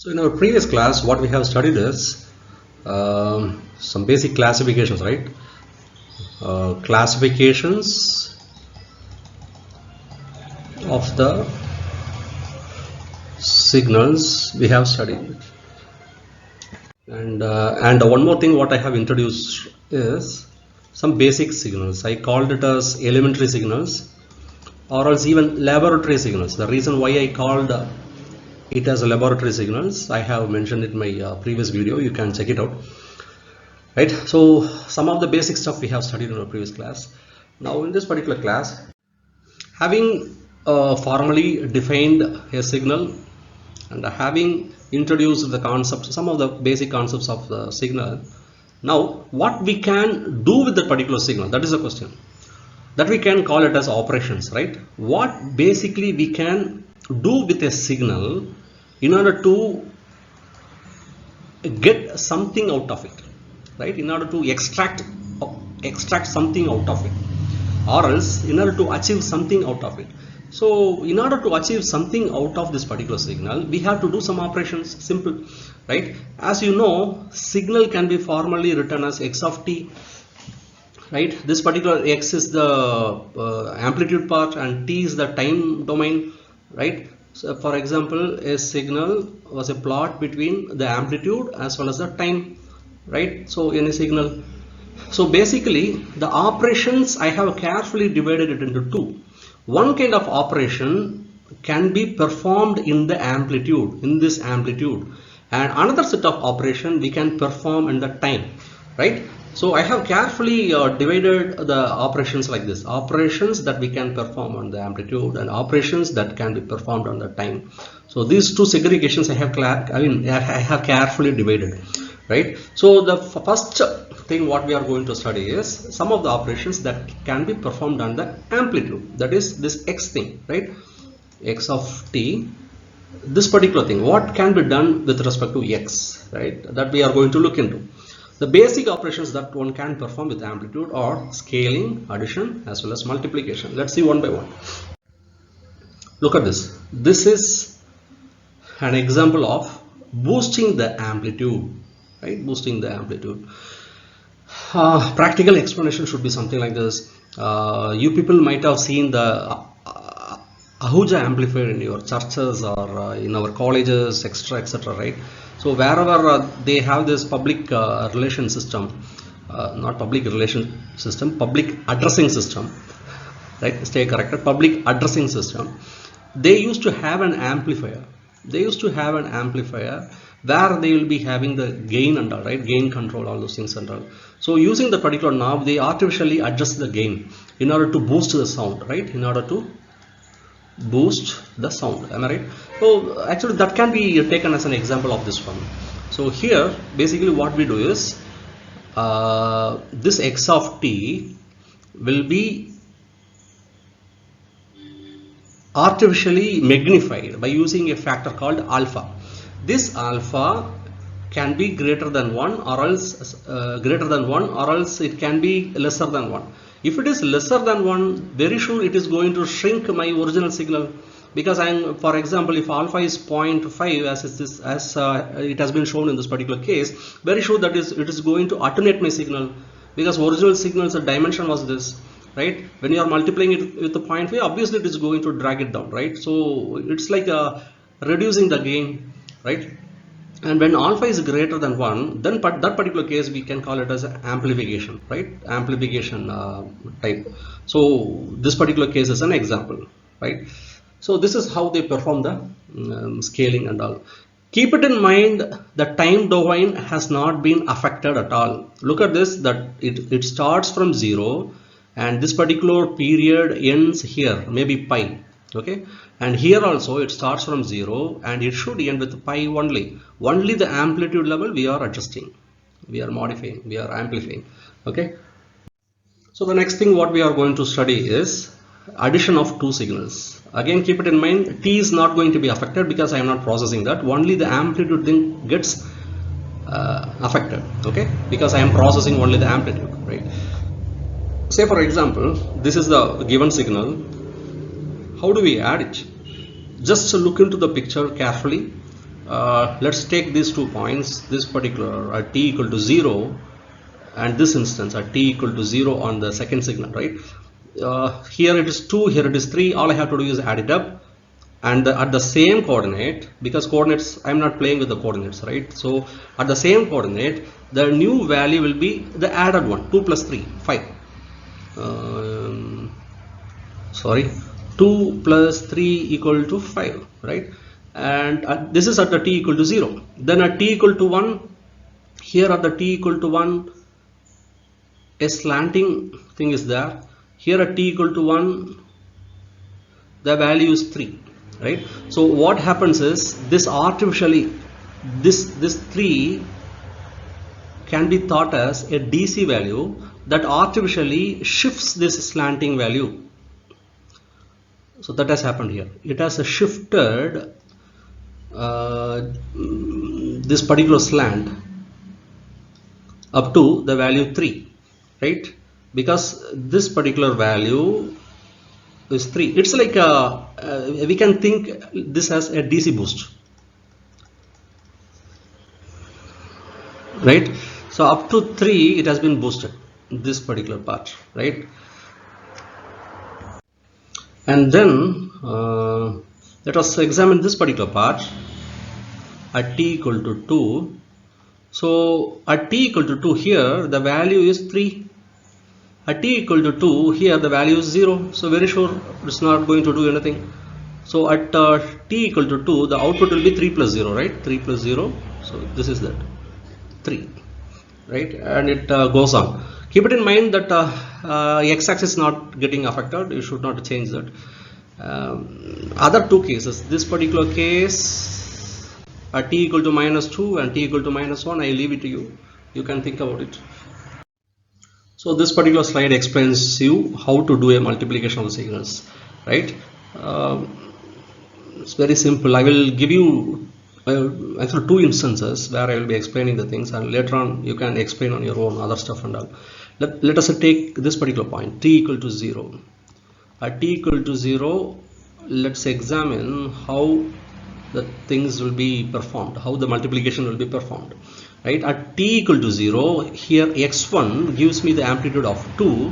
So in our previous class, what we have studied is some basic classifications, right? Classifications of the signals we have studied, and one more thing what I have introduced is some basic signals. I called it as elementary signals or else even laboratory signals. The reason why I called it as a laboratory signals, I have mentioned it in my previous video. You can check it out, right? So some of the basic stuff we have studied in our previous class. Now in this particular class, having formally defined a signal and having introduced the concept, some of the basic concepts of the signal, now what we can do with the particular signal, that is the question. That we can call it as operations, right? What basically we can do with a signal in order to get something out of it, right? In order to extract something out of it, or else in order to achieve something out of it. So in order to achieve something out of this particular signal, we have to do some operations. Simple, right? As you know, signal can be formally written as x of t, right? This particular x is the amplitude part and t is the time domain, right? So for example, a signal was a plot between the amplitude as well as the time, right? So in a signal, so basically the operations I have carefully divided it into two. One kind of operation can be performed in the amplitude, in this amplitude, and another set of operation we can perform in the time, right? So I have carefully divided the operations like this: operations that we can perform on the amplitude and operations that can be performed on the time. So these two segregations I have carefully divided, right? So the first thing what we are going to study is some of the operations that can be performed on the amplitude, that is this x thing, right? X of t, this particular thing, what can be done with respect to x, right? That we are going to look into. The basic operations that one can perform with amplitude are scaling, addition, as well as multiplication. Let's see one by one. Look at this. This is an example of boosting the amplitude, right? Boosting the amplitude. Practical explanation should be something like this. You people might have seen the Ahuja amplifier in your churches or in our colleges, etc., right? So wherever they have this public relation system, not public relation system, public addressing system, right? Stay corrected. Public addressing system. They used to have an amplifier. They used to have an amplifier where they will be having the gain and all, right? Gain control, all those things and all. So using the particular knob, they artificially adjust the gain in order to boost the sound, right? In order to boost the sound. Am I right? So actually that can be taken as an example of this one. So here basically what we do is this x of t will be artificially magnified by using a factor called alpha. This alpha can be greater than 1 or else it can be lesser than 1. If it is lesser than 1, very sure it is going to shrink my original signal, because for example, if alpha is 0.5 as it has been shown in this particular case, very sure that it is going to attenuate my signal, because original signal's dimension was this, right? When you are multiplying it with the 0.5, obviously it is going to drag it down, right? So it's like reducing the gain, right? And when alpha is greater than 1, then that particular case we can call it as amplification, right? Amplification type. So this particular case is an example, right? So this is how they perform the scaling and all. Keep it in mind, the time domain has not been affected at all. Look at this, that it starts from 0 and this particular period ends here, maybe pi, okay? And here also it starts from 0 and it should end with pi only. Only the amplitude level we are adjusting, we are modifying, we are amplifying, okay? So the next thing what we are going to study is addition of two signals. Again, keep it in mind, t is not going to be affected because I am not processing that. Only the amplitude thing gets affected, okay? Because I am processing only the amplitude, right? Say for example, this is the given signal. How do we add it? Just look into the picture carefully let's take these 2 points, this particular at t equal to 0 and this instance at t equal to 0 on the second signal, right? Here it is 2, here it is 3. All I have to do is add it up, and at the same coordinate, because coordinates, I'm not playing with the coordinates, right? So at the same coordinate, the new value will be the added one, 2 plus 3, 5. 2 plus 3 equal to 5, right? And this is at the t equal to 0. Then at t equal to 1, here at the t equal to 1, a slanting thing is there. Here at t equal to 1, the value is 3, right? So what happens is, this artificially, this 3 can be thought as a DC value that artificially shifts this slanting value. So that has happened here. It has shifted this particular slant up to the value 3, right? Because this particular value is 3. It's like we can think this as a DC boost, right? So up to 3 it has been boosted, this particular part, right? And then let us examine this particular part at t equal to 2. So at t equal to 2, here the value is 3. At t equal to 2, here the value is 0. So very sure it's not going to do anything. So at t equal to 2, the output will be 3 plus 0, right? 3 plus 0. So this is that 3, right? And it goes on. Keep it in mind that x-axis is not getting affected. You should not change that. Other 2 cases, this particular case at t equal to minus 2 and t equal to minus 1, I leave it to you. You can think about it. So this particular slide explains you how to do a multiplication of the signals, right? It's very simple. I will give you actually 2 instances where I will be explaining the things, and later on you can explain on your own other stuff and all. Let us take this particular point, t equal to 0. At t equal to 0, let's examine how the things will be performed, how the multiplication will be performed, right? At t equal to 0, here x1 gives me the amplitude of 2,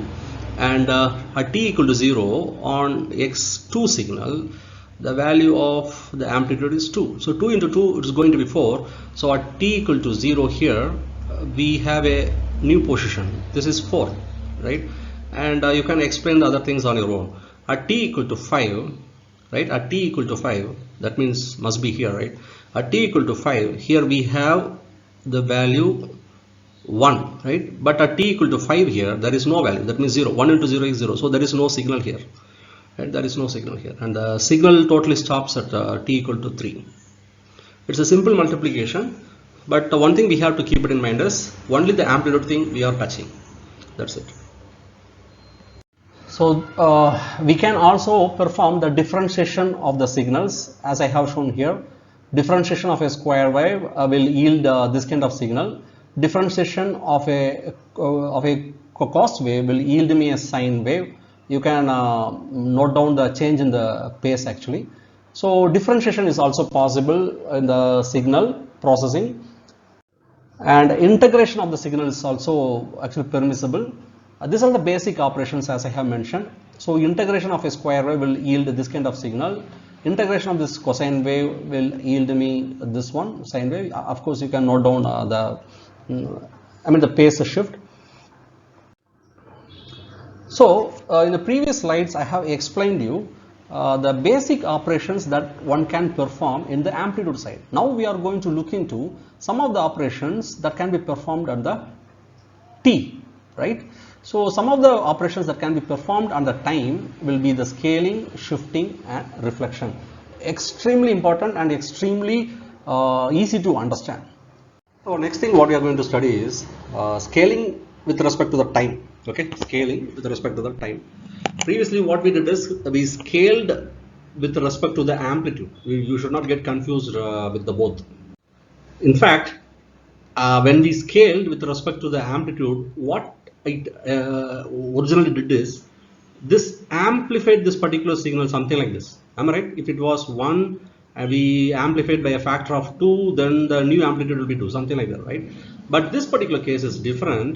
and at t equal to 0 on x2 signal, the value of the amplitude is 2. So 2 into 2 is going to be 4. So at t equal to 0 here, we have a new position. This is 4, right? And you can explain the other things on your own. At t equal to 5, right? At t equal to 5, that means must be here, right? At t equal to 5, here we have the value 1, right? But at t equal to 5 here, there is no value. That means 0. 1 into 0 is 0. So there is no signal here. Right? There is no signal here, and the signal totally stops at t equal to 3. It's a simple multiplication, but one thing we have to keep it in mind is only the amplitude thing we are touching. That's it. So we can also perform the differentiation of the signals, as I have shown here. Differentiation of a square wave will yield this kind of signal. Differentiation of a cos wave will yield me a sine wave. You can note down the change in the pace actually. So differentiation is also possible in the signal processing, and integration of the signal is also actually permissible. These are the basic operations as I have mentioned. So integration of a square wave will yield this kind of signal. Integration of this cosine wave will yield me this one, sine wave. Of course, you can note down the pace shift. So in the previous slides, I have explained you the basic operations that one can perform in the amplitude side. Now we are going to look into some of the operations that can be performed at the t, right? So some of the operations that can be performed on the time will be the scaling, shifting and reflection. Extremely important and extremely easy to understand. So next thing what we are going to study is scaling with respect to the time. Okay, scaling with respect to the time. Previously what we did is we scaled with respect to the amplitude. You should not get confused with the both. In fact, when we scaled with respect to the amplitude, what it originally did is this amplified this particular signal something like this. Am I right? If it was 1 and we amplify it by a factor of 2, then the new amplitude will be 2, something like that, right? But this particular case is different,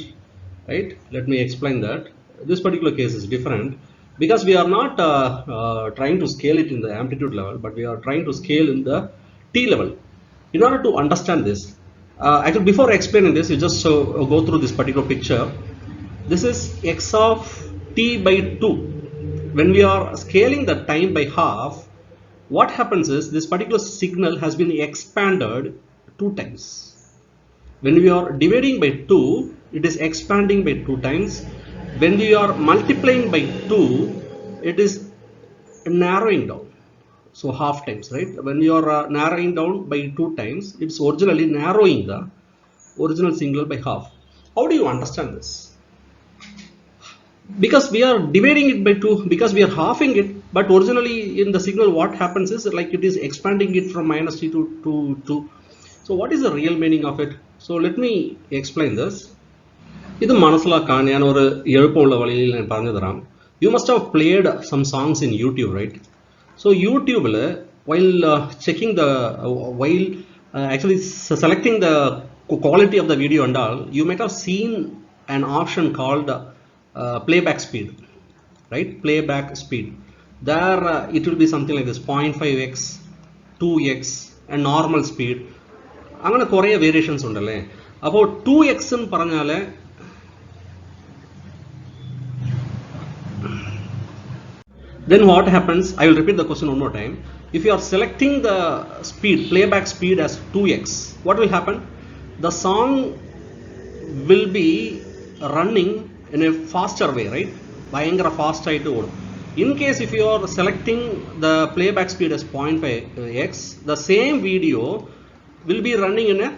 right? Let me explain that. This particular case is different because we are not trying to scale it in the amplitude level, but we are trying to scale in the T level. In order to understand this, actually before explaining this, you just go through this particular picture. This is x of t by 2. When we are scaling the time by half, what happens is this particular signal has been expanded 2 times. When we are dividing by 2, it is expanding by 2 times. When we are multiplying by 2, it is narrowing down. So half times, right? When you are narrowing down by 2 times, it's originally narrowing the original signal by half. How do you understand this? Because we are dividing it by 2, because we are halving it, but originally in the signal what happens is like it is expanding it from minus t to 2. So what is the real meaning of it? So let me explain this. ഇത് മനസ്സിലാക്കാൻ ഞാൻ ഒരു എളുപ്പമുള്ള വഴിയിൽ ഞാൻ പറഞ്ഞു തരാം. You must have played some songs in YouTube, right? So YouTube, while checking the actually selecting the quality of the video and all, you might have seen an option called playback speed, right? Playback speed. There it will be something like this: 0.5x, 2x, and normal speed. അങ്ങനെ കുറേ variations ഉണ്ടല്ലേ. അപ്പോൾ 2x എന്ന് പറഞ്ഞാൽ then what happens? I will repeat the question one more time. If you are selecting the speed, playback speed as 2x, what will happen? The song will be running in a faster way, right? ഭയങ്കര fast ആയിട്ട് ഓടും. In case if you are selecting the playback speed as 0.5x, the same video will be running in a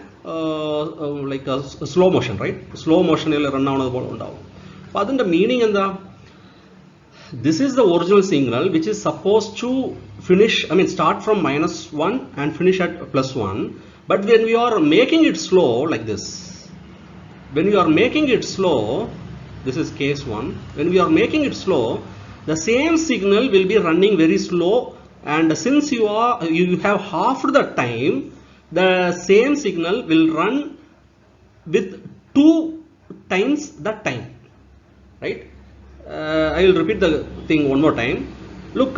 like a slow motion, right? Slow motion il run ആവുന്നത് പോലെ ഉണ്ടാവും. അപ്പോൾ അതിന്റെ meaning എന്താ? This is the original signal which is supposed to finish, start from -1 and finish at +1. But when we are making it slow like this, when we are making it slow, this is case 1. When we are making it slow, the same signal will be running very slow, and since you have half the time, the same signal will run with 2 times that time, right? I will repeat the thing one more time. Look,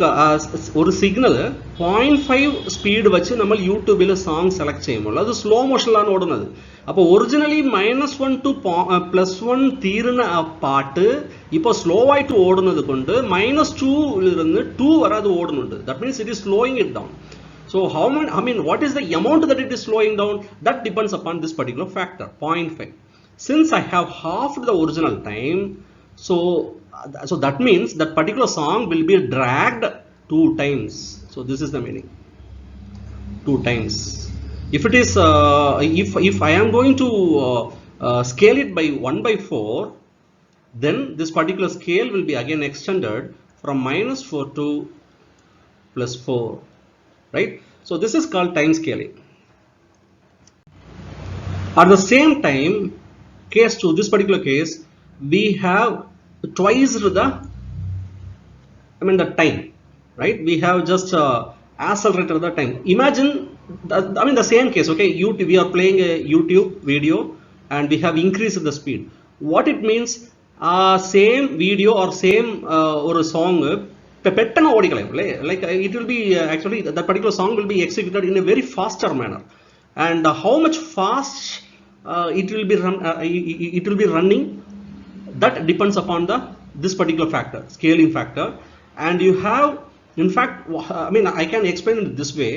ഒരു signal 0.5 speed വെച്ച് നമ്മൾ യൂട്യൂബിൽ song select ചെയ്യുമ്പോൾ അത് slow മോഷനിലാണ് ഓടുന്നത്. അപ്പോൾ originally -1 to +1 തീരുന്ന ആ പാട്ട് ഇപ്പോൾ സ്ലോ ആയിട്ട് ഓടുന്നത് കൊണ്ട് -2 ഇരുന്ന് 2 വരെ അത് ഓടുന്നുണ്ട്. That means it is slowing it down. So what is the amount that it is slowing down? That depends upon this particular factor, 0.5. Since I have halved the original time, so that means that particular song will be dragged 2 times. So this is the meaning, 2 times. If it is if I am going to scale it by 1/4, then this particular scale will be again extended from -4 to +4, right? So this is called time scaling. At the same time, case 2, this particular case, we have twice the time, right? We have just accelerated the time. Imagine the same case, okay? We are playing a YouTube video and we have increased the speed. What it means, same video or same or a song പെട്ടെന്ന് ഓടിക്കളയും, like it will be actually that particular song will be executed in a very faster manner, and how much fast it will be running, that depends upon this particular factor, scaling factor. And you have, in fact, I can explain it this way.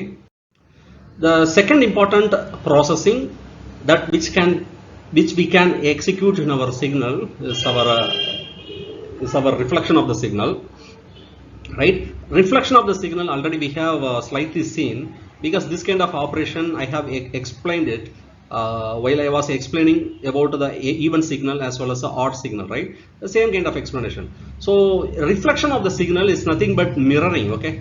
The second important processing that which we can execute in our signal is our reflection of the signal, right? Reflection of the signal already we have slightly seen, because this kind of operation I have explained it while I was explaining about the even signal as well as the odd signal, right? The same kind of explanation. So reflection of the signal is nothing but mirroring, okay?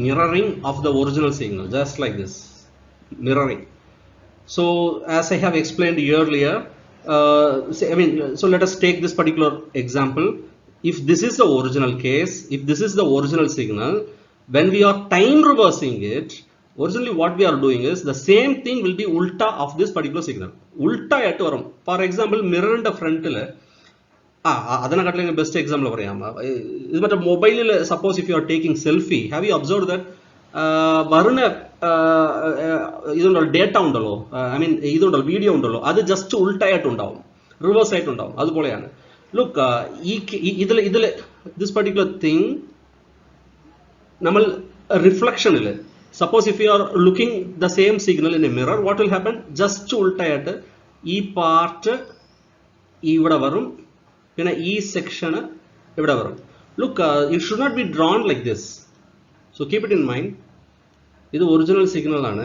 Mirroring of the original signal, just like this, mirroring. So as I have explained earlier, so let us take this particular example. If this is the original case, if this is the original signal, when we are time reversing it, originally what we are doing is the same thing will be ulta of this particular signal. Ulta ആയിട്ട് വരും. For example, മിററിന്റെ ഫ്രണ്ടിൽ അതിനെക്കാട്ടിലും best example പറയാം. ഇത് മറ്റേ മൊബൈലിൽ suppose if you are taking selfie, have you observe that വരുന്ന ഇതുണ്ടല്ലോ, data ഉണ്ടല്ലോ, ഐ മീൻ ഇതുണ്ടല്ലോ, വീഡിയോ ഉണ്ടല്ലോ, അത് ജസ്റ്റ് ഉൾട്ടായിട്ടുണ്ടാവും, റിവേഴ്സ് ആയിട്ടുണ്ടാവും. അതുപോലെയാണ്. ലുക്ക്, ഇതിൽ ദിസ് പർട്ടിക്കുലർ തിങ് നമ്മൾ റിഫ്ലക്ഷനിൽ suppose if you are looking the same signal in a mirror, what will happen, just ഉൾട്ടായിട്ട് ഈ പാർട്ട് ഇവിടെ വരും, പിന്നെ ഈ സെക്ഷന് ഇവിടെ വരും. Look, it should not be drawn like this. So keep it in mind. ഇത് ഒറിജിനൽ സിഗ്നൽ ആണ്.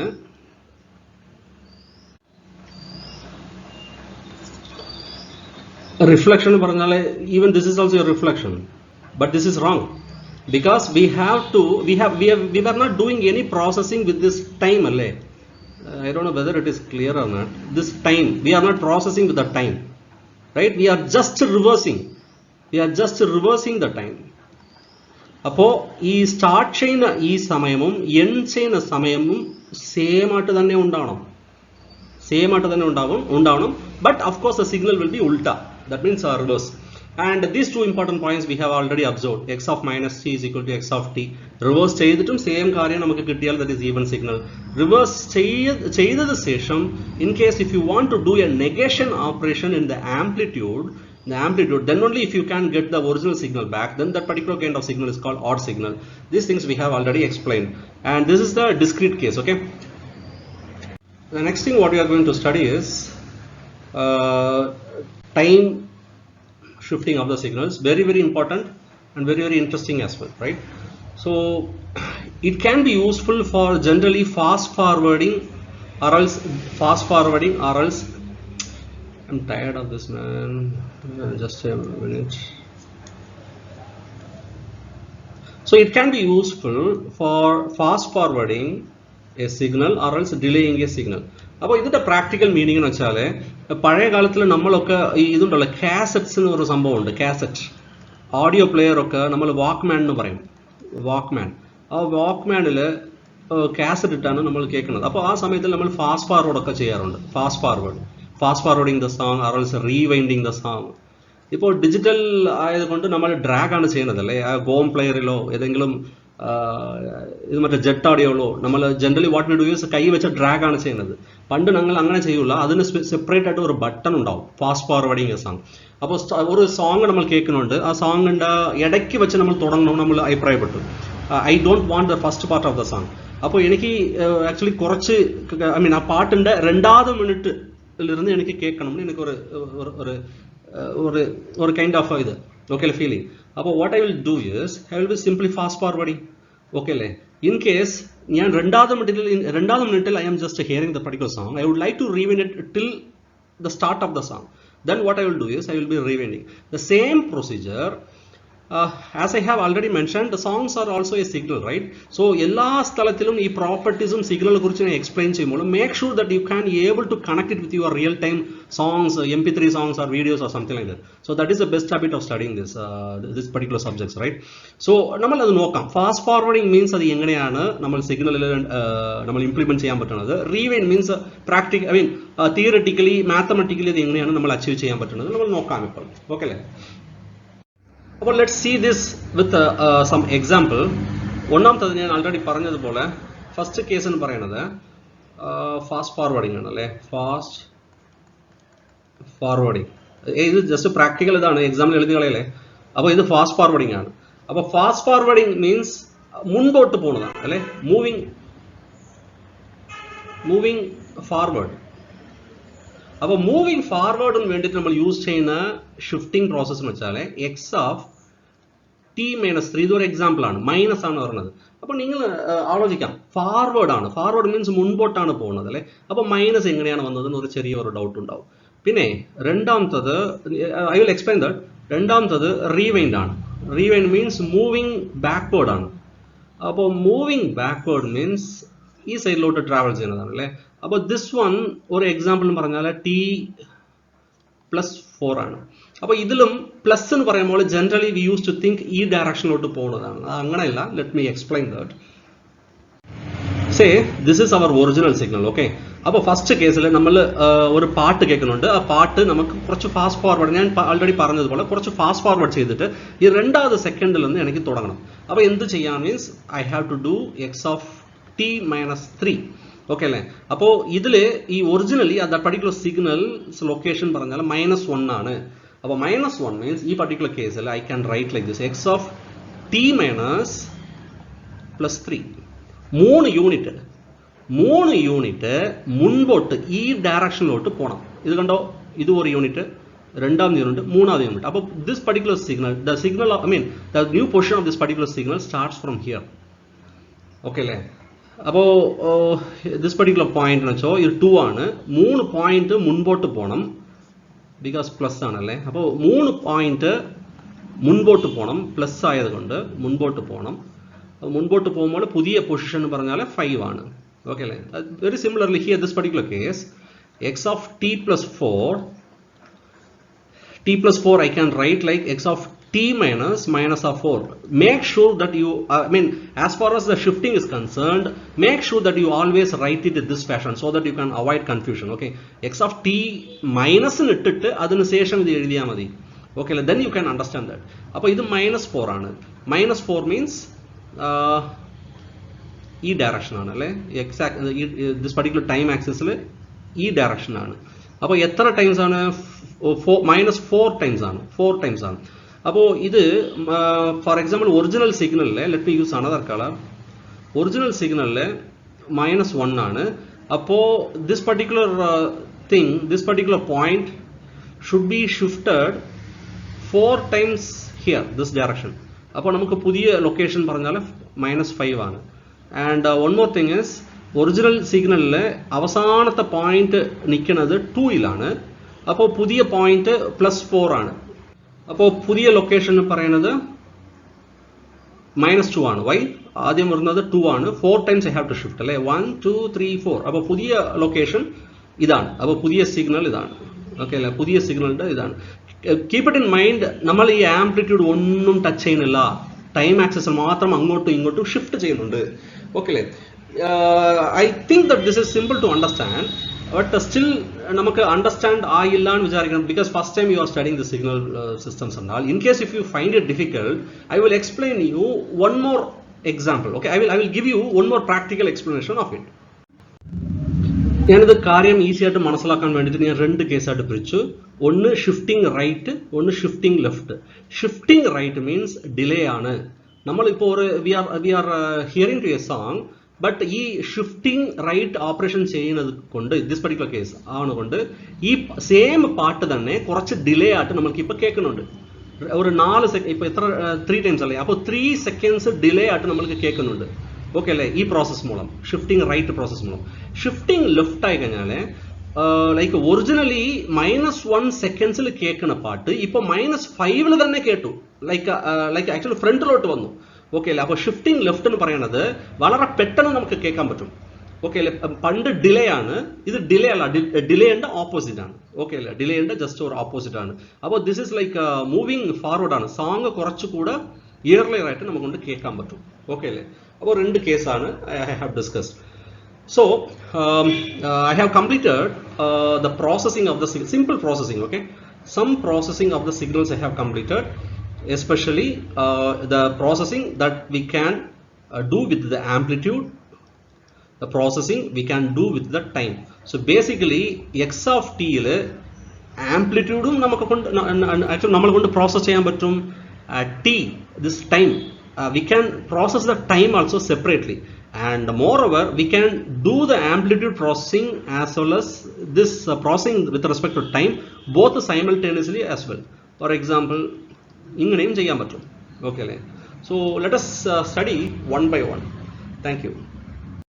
റിഫ്ലക്ഷൻ പറഞ്ഞാൽ even this is also a reflection, but this is wrong because we were not doing any processing with this time, alle. I don't know whether it is clear or not. This time we are not processing with the time, right? We are just reversing the time. അപ്പോൾ ഈ start ചെയ്യുന്ന ഈ സമയവും end ചെയ്യുന്ന സമയവും same ആയിട്ട് തന്നെ ഉണ്ടാവണം. But of course the signal will be ഉൾട്ട, that means reverse. And these two important points we have already observed. X of minus t is equal to x of t. Reverse ചെയ്തിട്ടും same കാര്യം നമുക്ക് കിട്ടിയാൽ that is even signal. Reverse ചെയ്തതിനു ശേഷം in case if you want to do a negation operation in the amplitude, then only if you can get the original signal back, then that particular kind of signal is called odd signal. These things we have already explained, and this is the discrete case. Okay, the next thing what we are going to study is time shifting of the signals. Very very important and very very interesting as well, right? So it can be useful for generally fast forwarding or else I'm tired of this, man. Just a minute. So it can be useful for fast forwarding a signal or else delaying a signal. അപ്പോൾ ഇതിന്റെ practical meaning എന്ന് വെച്ചാൽ, പഴയ കാലത്തിൽ നമ്മളൊക്കെ ഇതുണ്ടല്ലോ, cassettes എന്ന് ഒരു സംഭവമുണ്ട്. കാസറ്റ് ഓഡിയോ പ്ലെയർ ഒക്കെ നമ്മൾ വാക്ക്മാൻ എന്ന് പറയും. വാക്ക്മാൻ, ആ വാക്ക്മാനിൽ കാസറ്റ് ഇട്ടാണ് നമ്മൾ കേൾക്കുന്നത്. അപ്പോൾ ആ സമയത്ത് നമ്മൾ ഫാസ്റ്റ് ഫോർവേഡ് ഒക്കെ ചെയ്യാറുണ്ട്. Fast forwarding the song or else rewinding the song. ഇപ്പോൾ ഡിജിറ്റൽ ആയതുകൊണ്ട് നമ്മൾ ഡ്രാഗ് ആണ് ചെയ്യുന്നത്, അല്ലേ? ആ ഗോം പ്ലെയറിലോ ഏതെങ്കിലും ഇത് മറ്റേ ജെറ്റ് ഓഡിയോളോ നമ്മൾ generally what we do use കൈ വെച്ച് ഡ്രാഗ് ആണ് ചെയ്യുന്നത്. പണ്ട് ഞങ്ങൾ അങ്ങനെ ചെയ്യൂല. അതിന് സെപ്പറേറ്റ് ആയിട്ട് ഒരു ബട്ടൺ ഉണ്ടാവും, ഫാസ്റ്റ് ഫോർവേഡിങ് സോങ്. അപ്പോൾ ഒരു സോങ് നമ്മൾ കേൾക്കുന്നുണ്ട്, ആ സോങ്ങിൻ്റെ ഇടയ്ക്ക് വെച്ച് നമ്മൾ തുടങ്ങണം. നമ്മൾ അഭിപ്രായപ്പെട്ടു, I don't want the first part of the song. അപ്പോൾ എനിക്ക് ആക്ച്വലി കുറച്ച് ഐ മീൻ ആ പാട്ടിൻ്റെ 2ാമത്തെ മിനിറ്റിലിരുന്ന് എനിക്ക് കേൾക്കണം. എനിക്കൊരു ഒരു കൈൻഡ് ഓഫ് ഇത് ഓക്കെ ഫീലിംഗ്. അപ്പോൾ what I will do is I will be simply fast forwarding. Okay അല്ലേ? ഇൻ കേസ് ഞാൻ 2ാമത്തെ മിനിറ്റിൽ I am just hearing the particular song, I would like to rewind it till the start of the song. Then what I will do is I will be rewinding the same procedure. As I have already mentioned, the songs are also a signal, right? So ella sthalatthilum ee properties signal kurichu I explain cheyyumbol make sure that you can able to connect it with your real time songs, mp3 songs or videos or something like that. So that is the best habit of studying this particular subjects, right? So nammal adu nokkam. Fast forwarding means adu enganeyana nammal signal nammal implement cheyan pattunathu. Rewind means practically, I mean theoretically, mathematically adu enganeyana nammal achieve cheyan pattunathu nammal nokkam ippol. Okay le? അപ്പോൾ let's see this with some example. ഒന്നാമത്തത് ഞാൻ already പറഞ്ഞതുപോലെ first case എന്ന് പറയുന്നത് fast forwarding ആണ്, അല്ലേ? Fast forwarding ഇത് just practical ഇതാണ്, എക്സാമിൽ എഴുതി കളയല്ലേ. അപ്പോൾ ഇത് ഫാസ്റ്റ് ഫോർവേഡിംഗ് ആണ്. അപ്പോൾ ഫാസ്റ്റ് ഫോർവേഡിംഗ് മീൻസ് മുൻപോട്ട് പോകുന്നതാണ്, അല്ലേ? Moving forward. അപ്പോൾ മൂവിങ് ഫോർവേഡിന് വേണ്ടിയിട്ട് നമ്മൾ യൂസ് ചെയ്യുന്ന ഷിഫ്റ്റിംഗ് പ്രോസസ് എന്ന് വെച്ചാൽ എക്സ് ഓഫ് t-3. ഇതൊരു എക്സാമ്പിൾ ആണ്, മൈനസ് ആണ് പറയുന്നത്. അപ്പോൾ നിങ്ങൾ ആലോചിക്കാം, ഫോർവേഡ് മീൻസ് മുൻപോട്ടാണ് പോകുന്നത്, അല്ലേ? അപ്പോൾ മൈനസ് എങ്ങനെയാണ് വന്നതെന്ന് ഒരു ചെറിയൊരു ഡൗട്ട് ഉണ്ടാവും. പിന്നെ രണ്ടാമത്തത് ഐ വിൽ എക്സ്പ്ലെയിൻ ദാറ്റ്. രണ്ടാമത്തത് റീവൈൻഡ് ആണ്. റീവൈൻഡ് മീൻസ് മൂവിങ് ബാക്ക്വേർഡ് ആണ്. അപ്പോൾ മൂവിങ് ബാക്ക്വേർഡ് മീൻസ് ഈ സൈഡിലോട്ട് ട്രാവൽ ചെയ്യുന്നതാണ്, അല്ലേ? അപ്പോൾ ദിസ് വൺ ഒരു എക്സാമ്പിൾ എന്ന് പറഞ്ഞാൽ t+4 ആണ്. അപ്പോൾ ഇതിലും പ്ലസ് എന്ന് പറയുമ്പോൾ generally we use to think ഈ ഡയറക്ഷനിലോട്ട് പോകുന്നതാണ്. അങ്ങനെയല്ല. Let me explain that. Say this is our original signal. Okay, അപ്പോൾ ഫസ്റ്റ് കേസിൽ നമ്മൾ ഒരു പാട്ട് കേൾക്കുന്നുണ്ട്. ആ പാട്ട് നമുക്ക് കുറച്ച് ഫാസ്റ്റ് ഫോർവേഡ്, ഞാൻ ആൾറെഡി പറഞ്ഞതുപോലെ കുറച്ച് ഫാസ്റ്റ് ഫോർവേഡ് ചെയ്തിട്ട് ഈ രണ്ടാമത് സെക്കൻഡിൽ നിന്ന് എനിക്ക് തുടങ്ങണം. അപ്പോൾ എന്ത് ചെയ്യാൻ means I have to do X of T minus 3. Okay അല്ലേ? അപ്പോൾ ഇതിൽ ഈ ഒറിജിനലി അത് പർട്ടിക്കുലർ സിഗ്നൽ ലൊക്കേഷൻ പറഞ്ഞാൽ -1 ആണ്. അപ്പോൾ -1 മീൻസ് ഈ പർട്ടിക്കുലർ കേസിൽ I can write like this X of T minus +3. 3 unit മുൻപോട്ട് ഈ ഡയറക്ഷനിലോട്ട് പോകണം. ഇത് കണ്ടോ, ഇത് ഒരു യൂണിറ്റ്, രണ്ടാമത് യൂണിറ്റ്, മൂന്നാമത് യൂണിറ്റ്. അപ്പോൾ this particular signal, the signal I mean the new position of this particular signal starts from here. Okay അല്ലേ? അപ്പോൾ ദിസ് പർട്ടിക്കുലർ പോയിന്റ് എന്ന് വെച്ചോ ഇത് 2 ആണ്. 3 പോയിന്റ് മുൻപോട്ട് പോകണം, ബിക്കോസ് പ്ലസ് ആണല്ലേ. അപ്പോൾ 3 പോയിന്റ് മുൻപോട്ട് പോകണം, പ്ലസ് ആയതുകൊണ്ട് മുൻപോട്ട് പോകണം. മുൻപോട്ട് പോകുമ്പോൾ പുതിയ പൊസിഷൻ എന്ന് പറഞ്ഞാൽ 5 ആണ്. ഓക്കെ അല്ലേ? Very similarly here this particular case X of T plus 4 I can write like x of t minus of 4. Make sure that you as far as the shifting is concerned, make sure that you always write it in this fashion so that you can avoid confusion. Okay, x of t minus ന് ഇട്ടിട്ട് അതിന് ശേഷം ഇത് എഴുതിയാൽ മതി. Okay അല്ലേ? then you can understand that. അപ്പോൾ ഇത് -4 ആണ്. -4 means ഈ ഡയറക്ഷൻ ആണ് അല്ലേ? എക്സാക്ട് ദിസ് പർട്ടിക്കുലർ ടൈം ആക്സിസിൽ ഈ ഡയറക്ഷൻ ആണ്. അപ്പോൾ എത്ര ടൈംസ് ആണ്? -4 ടൈംസ് ആണ്. 4 ടൈംസ് ആണ്. അപ്പോൾ ഇത് ഫോർ എക്സാമ്പിൾ ഒറിജിനൽ സിഗ്നലിൽ let me use another colour. Original സിഗ്നലിൽ -1 ആണ്. അപ്പോൾ this particular this particular point should be shifted 4 times here this direction. അപ്പോൾ നമുക്ക് പുതിയ ലൊക്കേഷൻ പറഞ്ഞാൽ -5 ആണ്. And one more thing is original സിഗ്നലിൽ അവസാനത്തെ പോയിന്റ് നിൽക്കുന്നത് 2-ലാണ്. അപ്പോൾ പുതിയ പോയിന്റ് +4 ആണ്. അപ്പോൾ പുതിയ ലൊക്കേഷൻ പറയുന്നത് -2 ആണ്. വൈ? ആദ്യം വരുന്നത് 2 ആണ്. 4 times I have to shift അല്ലേ? 1 2 3 4. അപ്പോൾ പുതിയ ലൊക്കേഷൻ ഇതാണ്. അപ്പോൾ പുതിയ സിഗ്നൽ ഇതാണ്. ഓക്കെ അല്ലേ? പുതിയ സിഗ്നലിൻ്റെ ഇതാണ്. കീപ്പ് ഇറ്റ് ഇൻ മൈൻഡ്, നമ്മൾ ഈ ആംപ്ലിറ്റ്യൂഡ് ഒന്നും ടച്ച് ചെയ്യുന്നില്ല. ടൈം ആക്സിസിൽ മാത്രം അങ്ങോട്ടും ഇങ്ങോട്ടും ഷിഫ്റ്റ് ചെയ്യുന്നുണ്ട്. ഓക്കെ അല്ലേ? I think that this is simple to understand. But still നമുക്ക് അണ്ടർസ്റ്റാൻഡ് ആയില്ല എന്ന് വിചാരിക്കണം. Because first time you are studying the signal systems and all. In case if you find it difficult, I will explain you one more example. Okay, I will give you one more practical explanation of it. ഞാനിത് കാര്യം easy ആയിട്ട് മനസ്സിലാക്കാൻ വേണ്ടിയിട്ട് ഞാൻ 2 കേസായിട്ട് പിരിച്ചു. ഒന്ന് shifting right, ഒന്ന് shifting left. Shifting right means delay ആണ്. നമ്മളിപ്പോൾ ഒരു we are hearing to a song, but ഈ ഷിഫ്റ്റിംഗ് റൈറ്റ് ഓപ്പറേഷൻ ചെയ്യുന്നത് കൊണ്ട് ദിസ് പർട്ടിക്കുലർ കേസ് ആണുകൊണ്ട് ഈ സെയിം പാട്ട് തന്നെ കുറച്ച് ഡിലേ ആയിട്ട് നമ്മൾക്ക് ഇപ്പോൾ കേൾക്കുന്നുണ്ട്. ഒരു 4 സെക്കൻഡ്, ഇപ്പോൾ എത്ര 3 ടൈംസ് അല്ലേ? അപ്പോൾ 3 സെക്കൻഡ്സ് ഡിലേ ആയിട്ട് നമ്മൾക്ക് കേൾക്കുന്നുണ്ട്. ഓക്കെ അല്ലേ? ഈ പ്രോസസ് മൂലം, ഷിഫ്റ്റിംഗ് റൈറ്റ് പ്രോസസ് മൂലം. ഷിഫ്റ്റിംഗ് ലെഫ്റ്റ് ആയി കഴിഞ്ഞാൽ ലൈക്ക് ഒറിജിനലി -1 സെക്കൻഡ്സിൽ കേൾക്കുന്ന പാട്ട് ഇപ്പോൾ -5 തന്നെ കേട്ടു. ലൈക്ക് ആക്ച്വലി ഫ്രണ്ടിലോട്ട് വന്നു. ഓക്കെ അല്ലേ? അപ്പോൾ ഷിഫ്റ്റിംഗ് ലെഫ്റ്റ് എന്ന് പറയുന്നത് വളരെ പെട്ടെന്ന് നമുക്ക് കേൾക്കാൻ പറ്റും. ഓക്കെ അല്ലേ? പണ്ട് ഡിലേ ആണ്, ഇത് ഡിലേ അല്ല, ഡിലേന്റെ ഓപ്പോസിറ്റ് ആണ്. ഓക്കെ അല്ലേ? ഡിലേന്റെ ജസ്റ്റ് ഒരു ഓപ്പോസിറ്റ് ആണ്. അപ്പോൾ this is like moving forward ആണ്. സോങ് കുറച്ചുകൂടെ ഇയർലിയർ ആയിട്ട് നമുക്ക് കേൾക്കാൻ പറ്റും. ഓക്കെ അല്ലേ? അപ്പോൾ 2 കേസാണ് I have discussed. So I have completed the processing of the simple processing. Okay, some processing of the signals I have completed, especially the processing that we can do with the amplitude, the processing we can do with the time. So basically x of t il amplitude namakku actually nammal kondu process cheyan pattum. T, this time, we can process the time also separately. And moreover, we can do the amplitude processing as well as this processing with respect to time both simultaneously as well. For example, inganeyum cheyan pattum. Okay, so let us study one by one. Thank you.